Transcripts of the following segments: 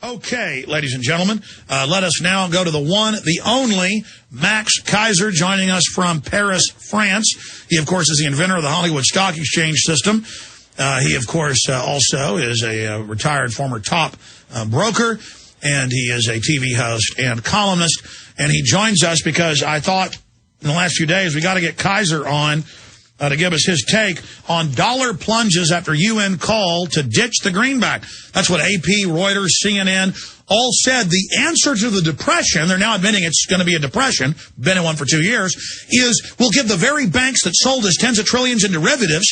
Okay, ladies and gentlemen, let us now go to the one, the only, Max Keiser, joining us from Paris, France. He, of course, is the inventor of the Hollywood Stock Exchange system. He, of course, also is a retired former top broker, and he is a TV host and columnist. And he joins us because I thought in the last few days we got to get Keiser on to give us his take on dollar plunges after UN call to ditch the greenback. That's what AP, Reuters, CNN all said. The answer to the depression, they're now admitting it's going to be a depression, been in one for 2 years, is we'll give the very banks that sold us tens of trillions in derivatives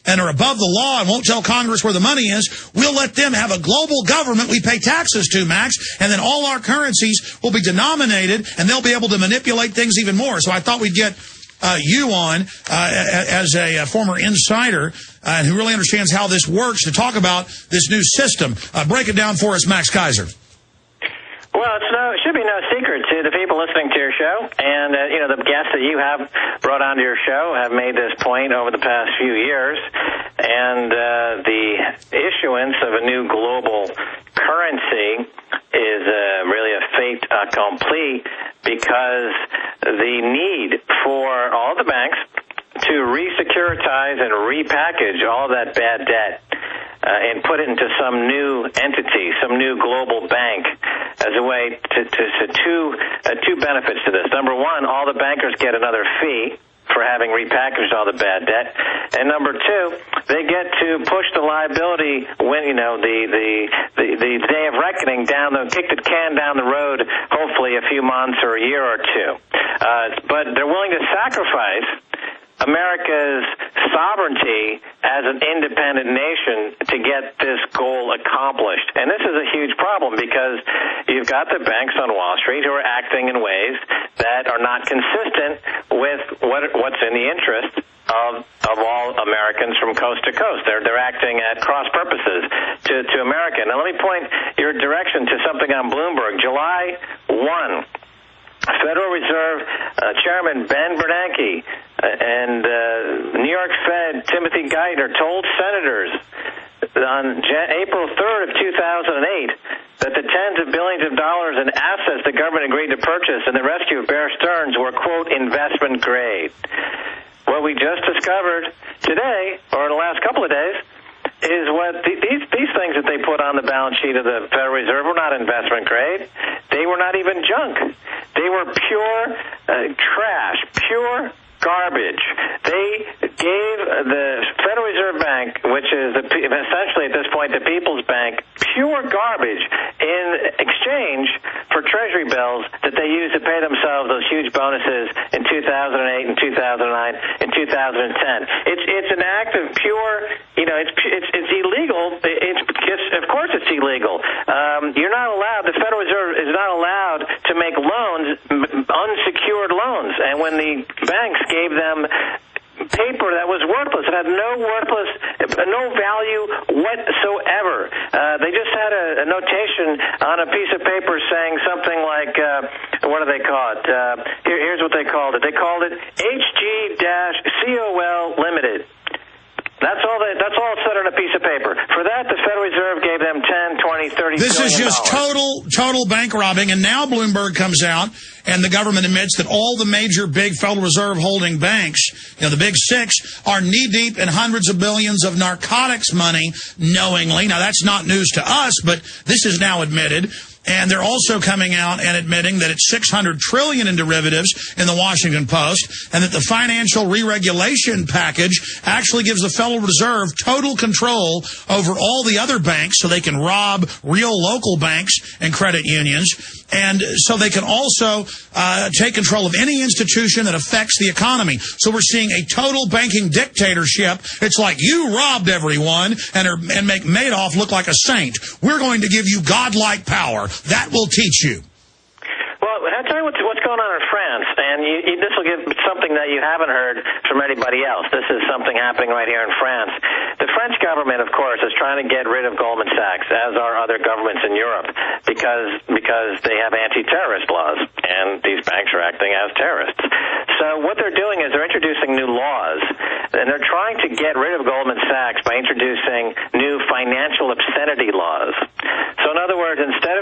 and are above the law and won't tell Congress where the money is, we'll let them have a global government we pay taxes to, Max, and then all our currencies will be denominated and they'll be able to manipulate things even more. So I thought we'd get you on as a former insider who really understands how this works to talk about this new system. Break it down for us, Max Keiser. Well, it should be no secret to the people listening to your show, and the guests that you have brought onto your show have made this point over the past few years, and the issuance of a new global currency is really a fait accompli, because the need for all the banks to re-securitize and repackage all that bad debt and put it into some new entity, some new global bank, as a way to two benefits to this. Number one, all the bankers get another fee for having repackaged all the bad debt, and number two, they get to push the liability when the day of reckoning kick the can down the road, hopefully a few months or a year or two. But they're willing to sacrifice America's sovereignty as an independent nation to get this goal accomplished. And this is a huge problem, because you've got the banks on Wall Street who are acting in ways that are not consistent with what's in the interest of all Americans from coast to coast. They're acting at cross purposes to America. Now, let me point your direction to something on Bloomberg. July 1. Federal Reserve Chairman Ben Bernanke and New York Fed Timothy Geithner told senators on April 3rd of 2008 that the tens of billions of dollars in assets the government agreed to purchase in the rescue of Bear Stearns were, quote, investment grade. What we just discovered today, or in the last couple of days, is what these things that they put on the balance sheet of the Federal Reserve were not investment grade. They were not even junk. They were pure trash, pure garbage. They gave the Federal Reserve Bank, which is essentially at this point the People's Bank, pure garbage in exchange for Treasury bills that they used to pay themselves those huge bonuses in 2008 and 2009 and 2010. It's an act of pure, it's illegal. Of course it's illegal. You're not allowed, the Federal Reserve is not allowed to make loans, unsecured loans. And when the banks gave them paper that was worthless, it had no value whatsoever. They just had a notation on a piece of paper saying something like, what do they call it? Here's what they called it. They called it HG-COL Limited. That's all it said on a piece of paper. For that, the Federal Reserve gave them 10, 20, 30 This is just total bank robbing. And now Bloomberg comes out and the government admits that all the major big Federal Reserve holding banks, the big six, are knee-deep in hundreds of billions of narcotics money knowingly. Now, that's not news to us, but this is now admitted. And they're also coming out and admitting that it's $600 trillion in derivatives in the Washington Post, and that the financial re-regulation package actually gives the Federal Reserve total control over all the other banks so they can rob real local banks and credit unions. And so they can also take control of any institution that affects the economy. So we're seeing a total banking dictatorship. It's like you robbed everyone and make Madoff look like a saint. We're going to give you godlike power. That will teach you. Well, I'll tell you what's going on in France, and this will give something that you haven't heard from anybody else. This is something happening right here in France. The French government, of course, is trying to get rid of Goldman Sachs, as are other governments in Europe, because they have anti-terrorist laws, and these banks are acting as terrorists. So what they're doing is they're introducing new laws, and they're trying to get rid of Goldman Sachs by introducing new financial obscenity laws. So in other words, instead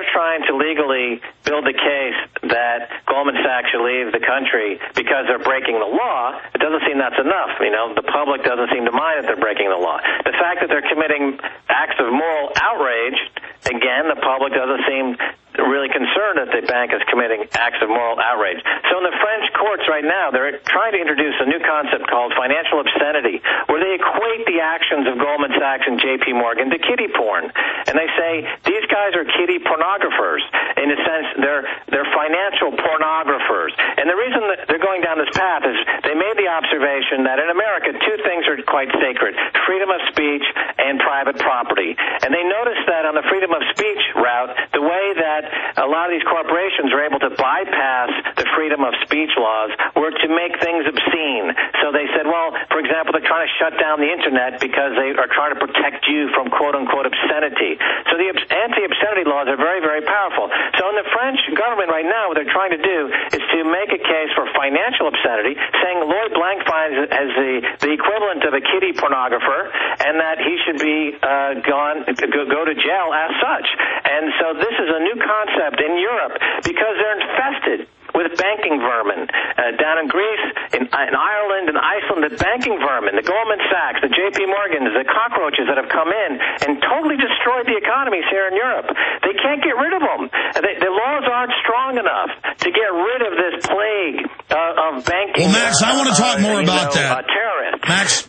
country because they're breaking the law, it doesn't seem that's enough. You know, the public doesn't seem to mind that they're breaking the law. The fact that they're committing acts of moral outrage, again, the public doesn't seem really concerned that the bank is committing acts of moral outrage. So in the French courts right now, they're trying to introduce a new concept called financial obscenity, where they equate the actions of Goldman Sachs and J.P. Morgan to kiddie porn. And they say these guys are kiddie pornographers. In a sense, they're financial pornographers. And the reason that they're going down this path is they made the observation that in America, two things are quite sacred: freedom of speech and private property. And they noticed that on the freedom of speech route, the way that a lot of these corporations are able to bypass the freedom of speech laws were to make things obscene. So they said, well, for example, they're trying to shut down the Internet because they are trying to protect you from quote-unquote obscenity. So the anti-obscenity laws are very, very powerful. So in the French government right now, what they're trying to do is to make a case for financial obscenity, saying Lloyd Blankfein as the equivalent of a kiddie pornographer, and that he should be go to jail as such. And so this is a new concept in Europe because they're infested with banking vermin. Down in Greece, in Ireland, and Iceland, the banking vermin, the Goldman Sachs, the J.P. Morgans, the cockroaches that have come in and totally destroyed the economies here in Europe. They can't get rid of them. The laws aren't strong enough to get rid of this plague of banking. Well, Max, I want to talk more about that. Terrorists. Max,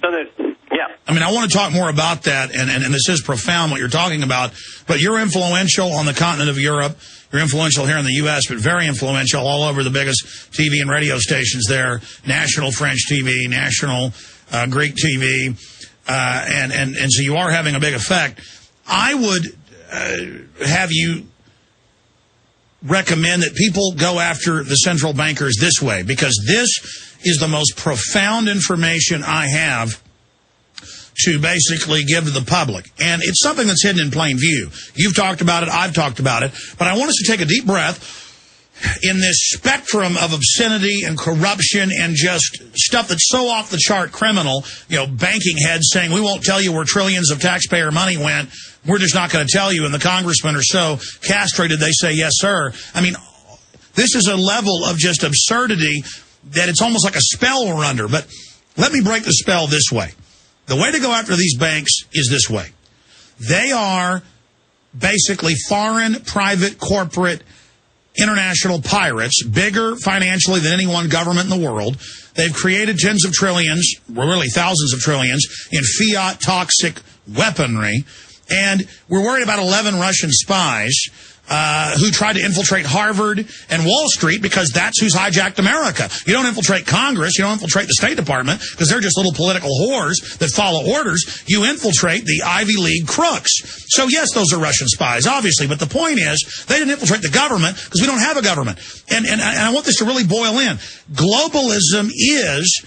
I mean, I want to talk more about that, and this is profound what you're talking about, but you're influential on the continent of Europe. You're influential here in the U.S., but very influential all over the biggest TV and radio stations there, national French TV, national Greek TV, and so you are having a big effect. I would have you recommend that people go after the central bankers this way, because this is the most profound information I have to basically give to the public. And it's something that's hidden in plain view. You've talked about it, I've talked about it, but I want us to take a deep breath in this spectrum of obscenity and corruption and just stuff that's so off the chart criminal, you know, banking heads saying, we won't tell you where trillions of taxpayer money went, we're just not going to tell you, and the congressmen are so castrated they say, yes, sir. I mean, this is a level of just absurdity that it's almost like a spell we're under. But let me break the spell this way. The way to go after these banks is this way. They are basically foreign, private, corporate, international pirates, bigger financially than any one government in the world. They've created tens of trillions, really thousands of trillions, in fiat toxic weaponry. And we're worried about 11 Russian spies who tried to infiltrate Harvard and Wall Street, because that's who's hijacked America. You don't infiltrate Congress. You don't infiltrate the State Department, because they're just little political whores that follow orders. You infiltrate the Ivy League crooks. So, yes, those are Russian spies, obviously. But the point is, they didn't infiltrate the government because we don't have a government. And I want this to really boil in. Globalism is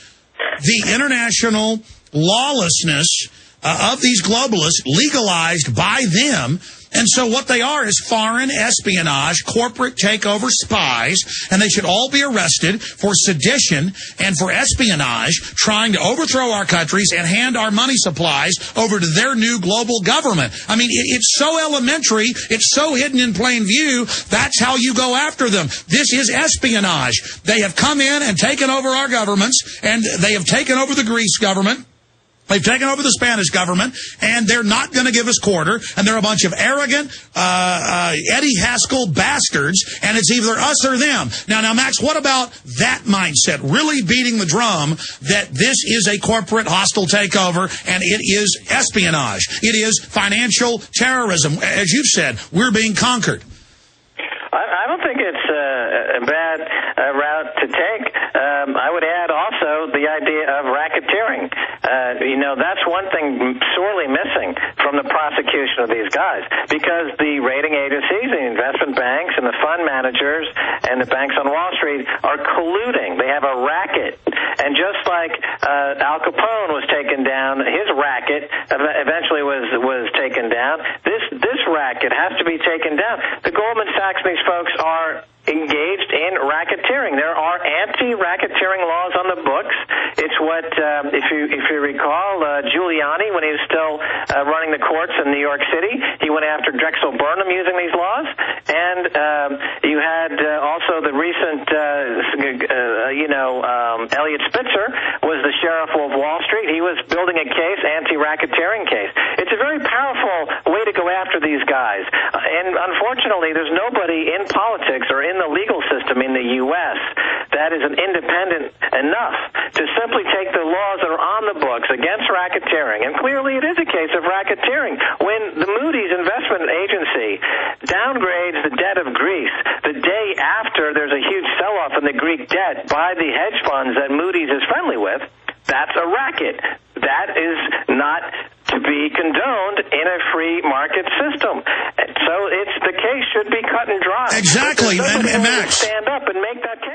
the international lawlessness of these globalists legalized by them. And so what they are is foreign espionage, corporate takeover spies, and they should all be arrested for sedition and for espionage, trying to overthrow our countries and hand our money supplies over to their new global government. I mean, it's so elementary, it's so hidden in plain view, that's how you go after them. This is espionage. They have come in and taken over our governments, and they have taken over the Greece government. They've taken over the Spanish government, and they're not going to give us quarter, and they're a bunch of arrogant, Eddie Haskell bastards, and it's either us or them. Now, Max, what about that mindset, really beating the drum that this is a corporate hostile takeover, and it is espionage. It is financial terrorism. As you've said, we're being conquered. I don't think it's a bad route to take. I would add also the idea of racketeering. That's one thing sorely missing from the prosecution of these guys, because the rating agencies, the investment banks, and the fund managers, and the banks on Wall Street are colluding. They have a racket. And just like Al Capone was taken down, his racket eventually was taken down, this racket has to be taken down. The Goldman Sachs and these folks are engaged in racketeering. There are anti-racketeering laws on the books. It's what, if you recall, Giuliani, when he was still running the courts in New York City, he went after Drexel Burnham using these laws. And you had also the recent, building a case, anti-racketeering case. It's a very powerful way to go after these guys. And unfortunately, there's nobody in politics or in the legal system in the U.S. that is independent enough to simply take the laws that are on the books against racketeering. And clearly it is a case of racketeering. When the Moody's Investment Agency downgrades the debt of Greece the day after there's a huge sell-off in the Greek debt by the hedge funds that Moody's is friendly with, that's a racket. That is not to be condoned in a free market system. So the case should be cut and dry. Exactly. And Max, stand up and make that case.